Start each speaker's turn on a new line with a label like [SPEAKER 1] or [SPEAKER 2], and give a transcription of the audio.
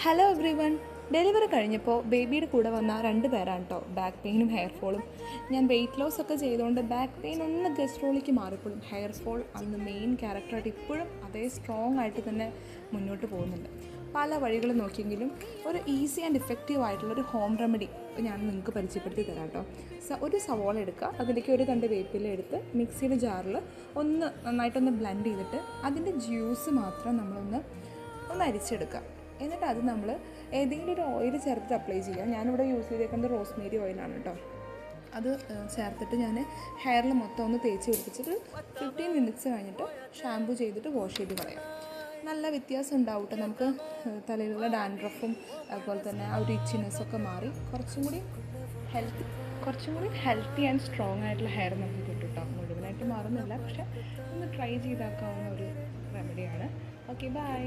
[SPEAKER 1] Hello every one. Delivery കഴിഞ്ഞപ്പോൾ ബേബിയുടെ കൂടെ വന്ന 2 പേരാണ് കേട്ടോ ബാക്ക് പെയിനും ഹെയർ ഫോളും. ഞാൻ വെയിറ്റ് ലോസ് ഒക്കെ ചെയ്തുകൊണ്ട് ബാക്ക് പെയിൻ ഒന്ന് ഗസ്ട്രോളിക്ക് മാറിപ്പോഴും ഹെയർ ഫോൾ അന്ന് മെയിൻ ക്യാരക്ടറായിട്ട് ഇപ്പോഴും അതേ സ്ട്രോങ് ആയിട്ട് തന്നെ മുന്നോട്ട് പോകുന്നുണ്ട്. പല വഴികൾ നോക്കിയെങ്കിലും ഒരു ഈസി ആൻഡ് ഇഫക്റ്റീവ് ആയിട്ടുള്ളൊരു ഹോം റെമഡി ഞാൻ നിങ്ങൾക്ക് പരിചയപ്പെടുത്തി തരാം കേട്ടോ. ഒരു സവോള എടുക്കുക, അതിലേക്ക് ഒരു തണ്ട് വേപ്പില എടുത്ത് മിക്സിയുടെ ജാറിൽ നന്നായിട്ടൊന്ന് ബ്ലെൻഡ് ചെയ്തിട്ട് അതിൻ്റെ ജ്യൂസ് മാത്രം നമ്മളൊന്ന് അരിച്ചെടുക്കുക. എന്നിട്ട് അത് നമ്മൾ ഏതെങ്കിലും ഒരു ഓയിൽ ചേർത്തിട്ട് അപ്ലൈ ചെയ്യുക. ഞാനിവിടെ യൂസ് ചെയ്തേക്കുന്നത് റോസ്മേരി ഓയിലാണ് കേട്ടോ. അത് ചേർത്തിട്ട് ഞാൻ ഹെയറിൽ മൊത്തം ഒന്ന് തേച്ച് പിടിപ്പിച്ചിട്ട് 15 മിനിറ്റ്സ് കഴിഞ്ഞിട്ട് ഷാമ്പു ചെയ്തിട്ട് വാഷ് ചെയ്ത് കളയാം. നല്ല വ്യത്യാസം ഉണ്ടാവും കേട്ടോ. നമുക്ക് തലയിലുള്ള ഡാൻഡ്രഫും അതുപോലെ തന്നെ ആ ഒരു ഇച്ചിനെസ്സൊക്കെ മാറി കുറച്ചും കൂടി ഹെൽത്തി ആൻഡ് സ്ട്രോങ് ആയിട്ടുള്ള ഹെയർ നമുക്ക് കിട്ടും കേട്ടോ. മുഴുവനായിട്ട് മാറുന്നില്ല, പക്ഷെ ഒന്ന് ട്രൈ ചെയ്താക്കാവുന്ന ഒരു റെമഡിയാണ്. Okay, by.